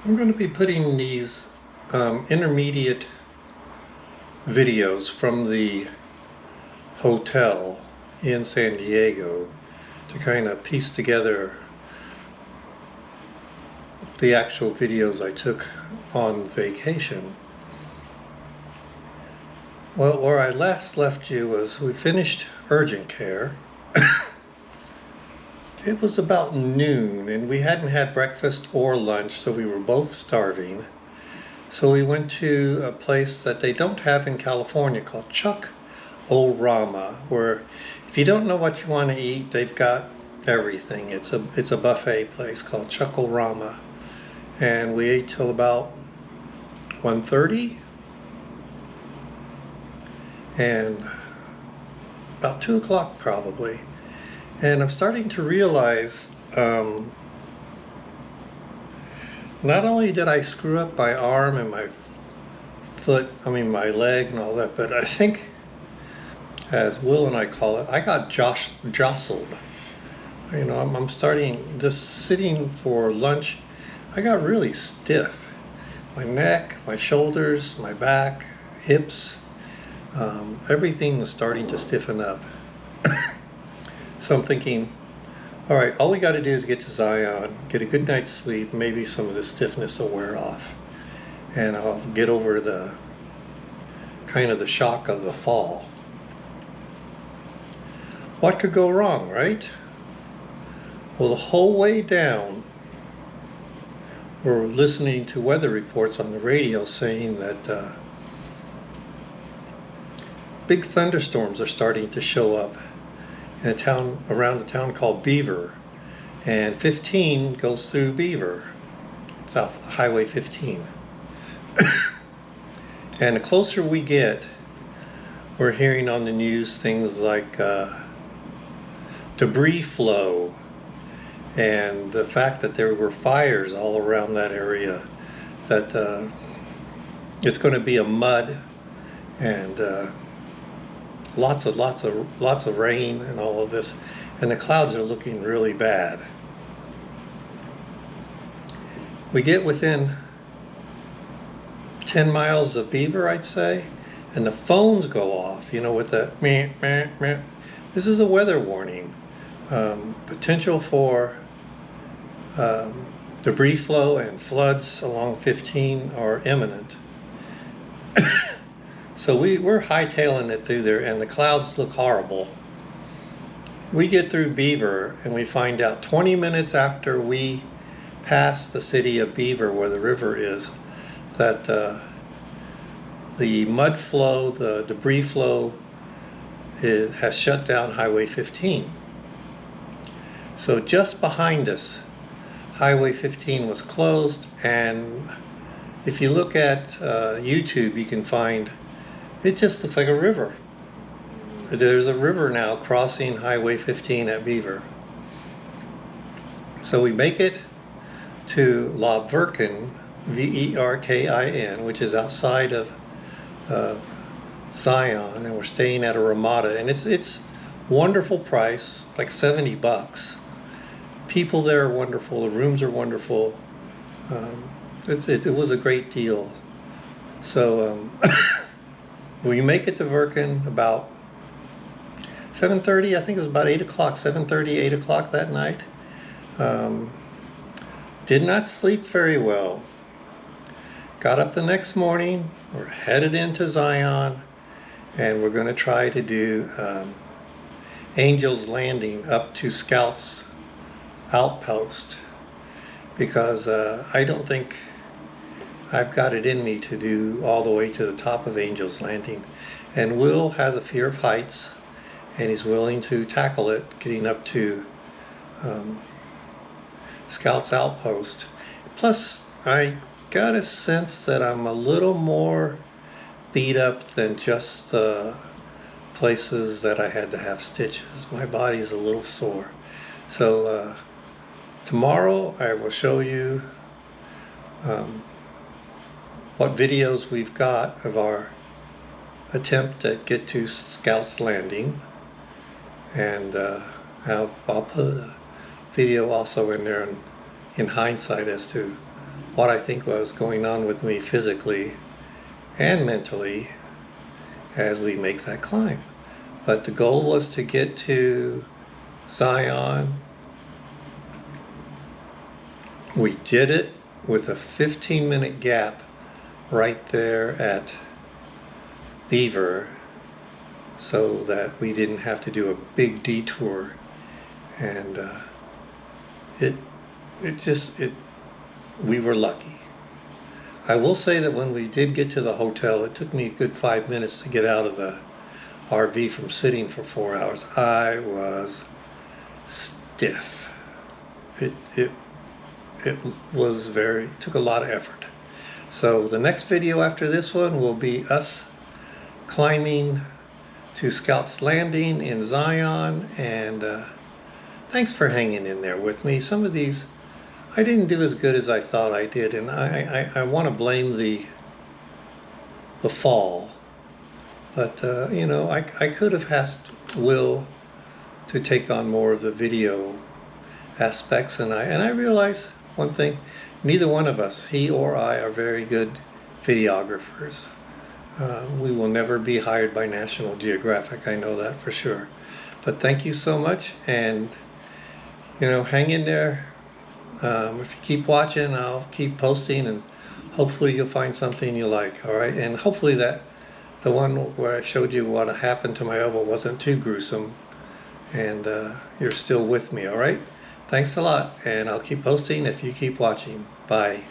I'm going to be putting these intermediate videos from the hotel in San Diego to kind of piece together the actual videos I took on vacation. Well, where I last left you was we finished urgent care. It was about noon and we hadn't had breakfast or lunch, so we were both starving. So we went to a place that they don't have in California called Chuck-O-Rama, where if you don't know what you want to eat, they've got everything. It's a buffet place called Chuck-O-Rama. And we ate till about 1:30 and about 2 o'clock probably. And I'm starting to realize not only did I screw up my arm and my my leg and all that, but I think, as Will and I call it, I got jostled. You know, I'm starting, just sitting for lunch, I got really stiff. My neck, my shoulders, my back, hips, everything was starting to stiffen up. So I'm thinking, all right, all we got to do is get to Zion, get a good night's sleep, maybe some of the stiffness will wear off, and I'll get over the kind of the shock of the fall. What could go wrong, right? Well, the whole way down, we're listening to weather reports on the radio saying that big thunderstorms are starting to show up in a town around a town called Beaver, and 15 goes through Beaver, South Highway 15. And the closer we get, we're hearing on the news things like debris flow, and the fact that there were fires all around that area, that it's going to be a mud and lots of rain and all of this, and the clouds are looking really bad. We get within 10 miles of Beaver, I'd say, and the phones go off, you know, with the meh, meh, meh. This is a weather warning. Potential for debris flow and floods along 15 are imminent. So we're hightailing it through there, and the clouds look horrible. We get through Beaver, and we find out 20 minutes after we pass the city of Beaver, where the river is, that the mud flow, the debris flow, has shut down Highway 15. So just behind us, Highway 15 was closed, and if you look at YouTube, you can find it just looks like a river. There's a river now crossing Highway 15 at Beaver. So we make it to La Verkin, Verkin, which is outside of Zion, and we're staying at a Ramada, and it's wonderful price, like $70. People there are wonderful, the rooms are wonderful. It was a great deal. So we make it to Verkin about 7:30, I think it was about 8 o'clock, 7:30, 8 o'clock that night. Did not sleep very well. Got up the next morning, we're headed into Zion, and we're going to try to do Angel's Landing up to Scouts Outpost, because I don't think I've got it in me to do all the way to the top of Angel's Landing. And Will has a fear of heights, and he's willing to tackle it, getting up to Scouts Outpost. Plus, I got a sense that I'm a little more beat up than just the places that I had to have stitches. My body's a little sore. So tomorrow I will show you what videos we've got of our attempt at get to Scouts Landing, and I'll put a video also in there in hindsight as to what I think was going on with me physically and mentally as we make that climb. But the goal was to get to Zion. We did it with a 15-minute gap right there at Beaver, so that we didn't have to do a big detour. And we were lucky. I will say that when we did get to the hotel, it took me a good 5 minutes to get out of the RV from sitting for 4 hours. I was stiff. It took a lot of effort. So the next video after this one will be us climbing to Scout's Landing in Zion, and thanks for hanging in there with me. Some of these I didn't do as good as I thought I did, and I want to blame the fall, but you know, I could have asked Will to take on more of the video aspects, and I realize one thing: neither one of us, he or I, are very good videographers. We will never be hired by National Geographic, I know that for sure. But thank you so much, and you know, hang in there. If you keep watching, I'll keep posting, and hopefully you'll find something you like. All right, and hopefully that the one where I showed you what happened to my elbow wasn't too gruesome, and you're still with me. All right, thanks a lot, and I'll keep posting if you keep watching. Bye.